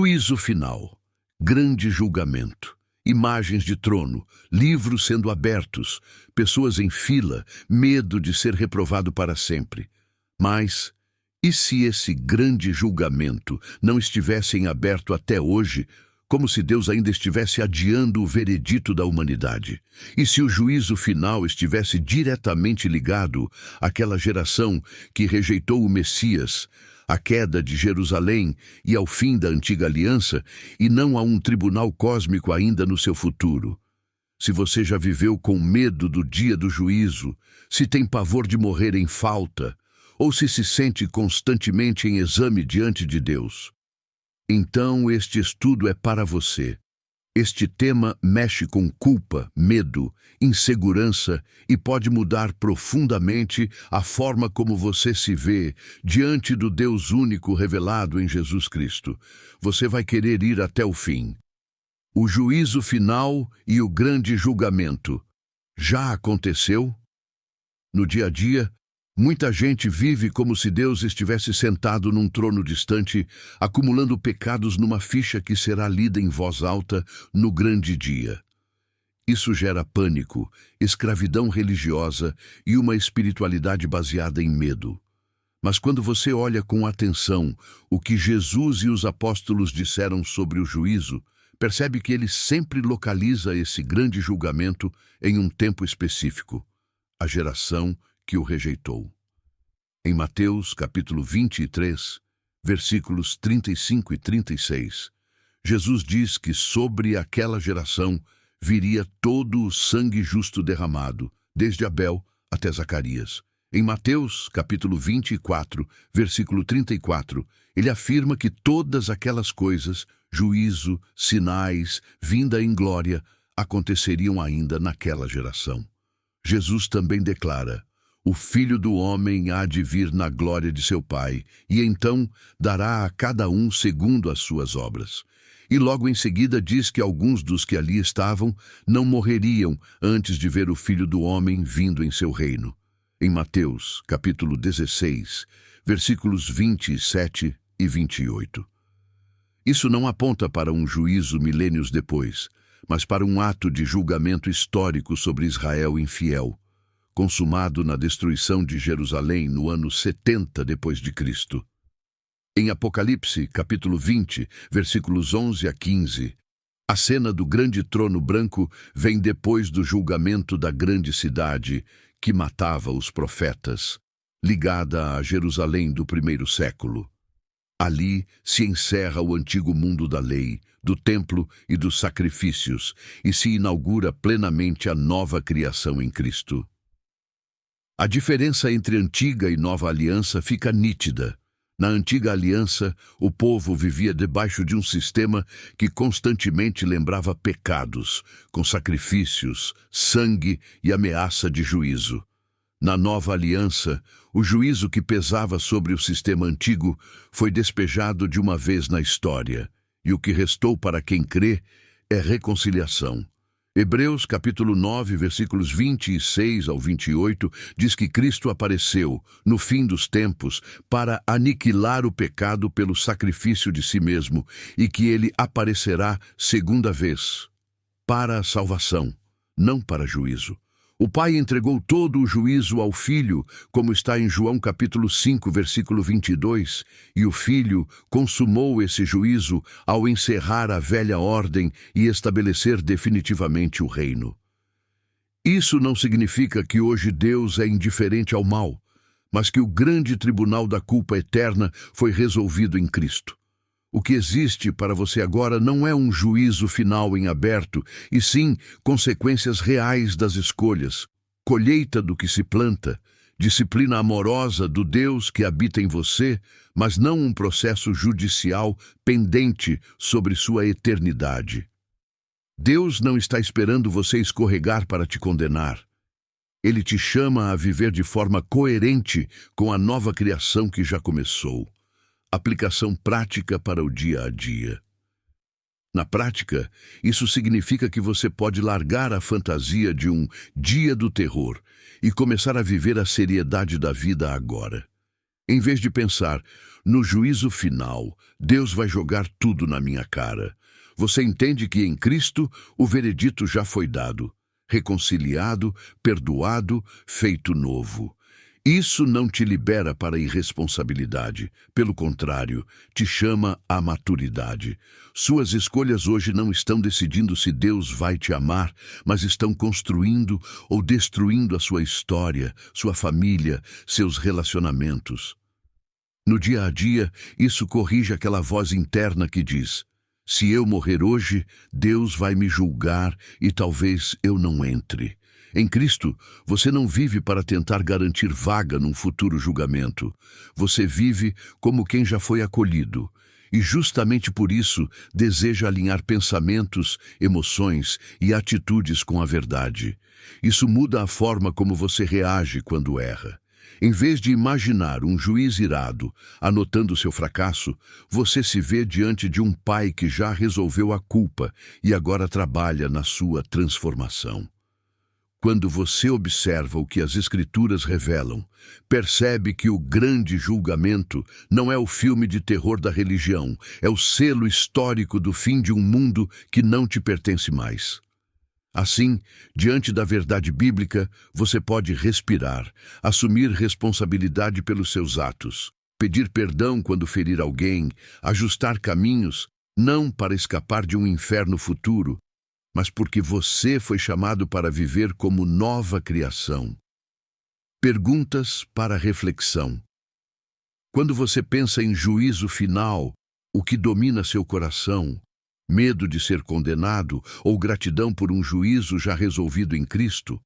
Juízo final, grande julgamento, imagens de trono, livros sendo abertos, pessoas em fila, medo de ser reprovado para sempre. Mas, e se esse grande julgamento não estivesse em aberto até hoje, como se Deus ainda estivesse adiando o veredito da humanidade? E se o juízo final estivesse diretamente ligado àquela geração que rejeitou o Messias, à queda de Jerusalém e ao fim da antiga aliança, e não a um tribunal cósmico ainda no seu futuro? Se você já viveu com medo do dia do juízo, se tem pavor de morrer em falta, ou se sente constantemente em exame diante de Deus, então este estudo é para você. Este tema mexe com culpa, medo, insegurança e pode mudar profundamente a forma como você se vê diante do Deus único revelado em Jesus Cristo. Você vai querer ir até o fim. O juízo final e o grande julgamento. Já aconteceu? No dia a dia, muita gente vive como se Deus estivesse sentado num trono distante, acumulando pecados numa ficha que será lida em voz alta no grande dia. Isso gera pânico, escravidão religiosa e uma espiritualidade baseada em medo. Mas quando você olha com atenção o que Jesus e os apóstolos disseram sobre o juízo, percebe que ele sempre localiza esse grande julgamento em um tempo específico: a geração que o rejeitou. Em Mateus, capítulo 23, versículos 35 e 36, Jesus diz que sobre aquela geração viria todo o sangue justo derramado, desde Abel até Zacarias. Em Mateus, capítulo 24, versículo 34, ele afirma que todas aquelas coisas, juízo, sinais, vinda em glória, aconteceriam ainda naquela geração. Jesus também declara: o Filho do Homem há de vir na glória de seu Pai, e então dará a cada um segundo as suas obras. E logo em seguida diz que alguns dos que ali estavam não morreriam antes de ver o Filho do Homem vindo em seu reino. Em Mateus, capítulo 16, versículos 27 e 28. Isso não aponta para um juízo milênios depois, mas para um ato de julgamento histórico sobre Israel infiel, consumado na destruição de Jerusalém no ano 70 depois de Cristo. Em Apocalipse, capítulo 20, versículos 11 a 15, a cena do grande trono branco vem depois do julgamento da grande cidade que matava os profetas, ligada a Jerusalém do primeiro século. Ali se encerra o antigo mundo da lei, do templo e dos sacrifícios, e se inaugura plenamente a nova criação em Cristo. A diferença entre antiga e nova aliança fica nítida. Na antiga aliança, o povo vivia debaixo de um sistema que constantemente lembrava pecados, com sacrifícios, sangue e ameaça de juízo. Na nova aliança, o juízo que pesava sobre o sistema antigo foi despejado de uma vez na história, e o que restou para quem crê é reconciliação. Hebreus capítulo 9, versículos 26 ao 28, diz que Cristo apareceu, no fim dos tempos, para aniquilar o pecado pelo sacrifício de si mesmo, e que ele aparecerá segunda vez, para a salvação, não para juízo. O Pai entregou todo o juízo ao Filho, como está em João capítulo 5, versículo 22, e o Filho consumou esse juízo ao encerrar a velha ordem e estabelecer definitivamente o reino. Isso não significa que hoje Deus é indiferente ao mal, mas que o grande tribunal da culpa eterna foi resolvido em Cristo. O que existe para você agora não é um juízo final em aberto, e sim consequências reais das escolhas, colheita do que se planta, disciplina amorosa do Deus que habita em você, mas não um processo judicial pendente sobre sua eternidade. Deus não está esperando você escorregar para te condenar. Ele te chama a viver de forma coerente com a nova criação que já começou. Aplicação prática para o dia a dia. Na prática, isso significa que você pode largar a fantasia de um dia do terror e começar a viver a seriedade da vida agora. Em vez de pensar, no juízo final, Deus vai jogar tudo na minha cara. Você entende que em Cristo o veredito já foi dado, reconciliado, perdoado, feito novo. Isso não te libera para a irresponsabilidade. Pelo contrário, te chama à maturidade. Suas escolhas hoje não estão decidindo se Deus vai te amar, mas estão construindo ou destruindo a sua história, sua família, seus relacionamentos. No dia a dia, isso corrige aquela voz interna que diz: se eu morrer hoje, Deus vai me julgar e talvez eu não entre. Em Cristo, você não vive para tentar garantir vaga num futuro julgamento. Você vive como quem já foi acolhido. E justamente por isso, deseja alinhar pensamentos, emoções e atitudes com a verdade. Isso muda a forma como você reage quando erra. Em vez de imaginar um juiz irado, anotando seu fracasso, você se vê diante de um pai que já resolveu a culpa e agora trabalha na sua transformação. Quando você observa o que as Escrituras revelam, percebe que o grande julgamento não é o filme de terror da religião, é o selo histórico do fim de um mundo que não te pertence mais. Assim, diante da verdade bíblica, você pode respirar, assumir responsabilidade pelos seus atos, pedir perdão quando ferir alguém, ajustar caminhos, não para escapar de um inferno futuro, mas porque você foi chamado para viver como nova criação. Perguntas para reflexão. Quando você pensa em juízo final, o que domina seu coração? Medo de ser condenado ou gratidão por um juízo já resolvido em Cristo?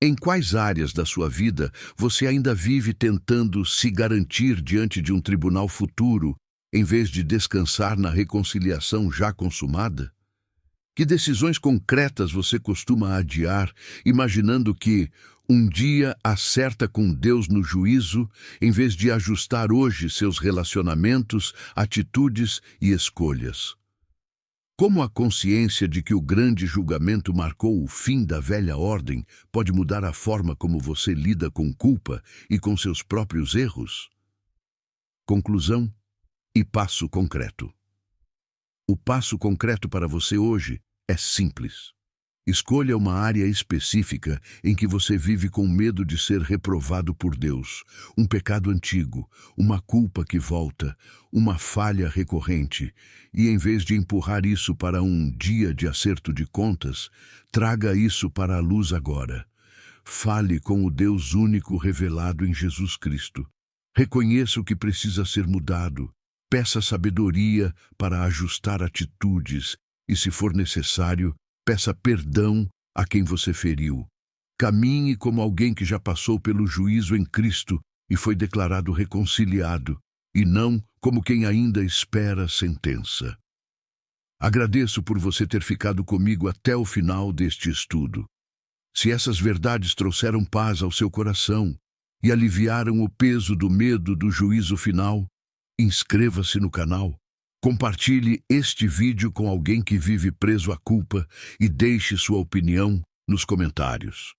Em quais áreas da sua vida você ainda vive tentando se garantir diante de um tribunal futuro, em vez de descansar na reconciliação já consumada? Que decisões concretas você costuma adiar, imaginando que um dia acerta com Deus no juízo, em vez de ajustar hoje seus relacionamentos, atitudes e escolhas? Como a consciência de que o grande julgamento marcou o fim da velha ordem pode mudar a forma como você lida com culpa e com seus próprios erros? Conclusão e passo concreto. O passo concreto para você hoje é simples. Escolha uma área específica em que você vive com medo de ser reprovado por Deus, um pecado antigo, uma culpa que volta, uma falha recorrente, e em vez de empurrar isso para um dia de acerto de contas, traga isso para a luz agora. Fale com o Deus único revelado em Jesus Cristo. Reconheça o que precisa ser mudado. Peça sabedoria para ajustar atitudes e, se for necessário, peça perdão a quem você feriu. Caminhe como alguém que já passou pelo juízo em Cristo e foi declarado reconciliado, e não como quem ainda espera a sentença. Agradeço por você ter ficado comigo até o final deste estudo. Se essas verdades trouxeram paz ao seu coração e aliviaram o peso do medo do juízo final, inscreva-se no canal. Compartilhe este vídeo com alguém que vive preso à culpa e deixe sua opinião nos comentários.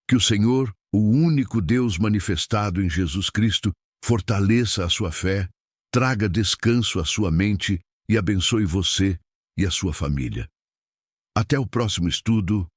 Que o Senhor, o único Deus manifestado em Jesus Cristo, fortaleça a sua fé, traga descanso à sua mente e abençoe você e a sua família. Até o próximo estudo.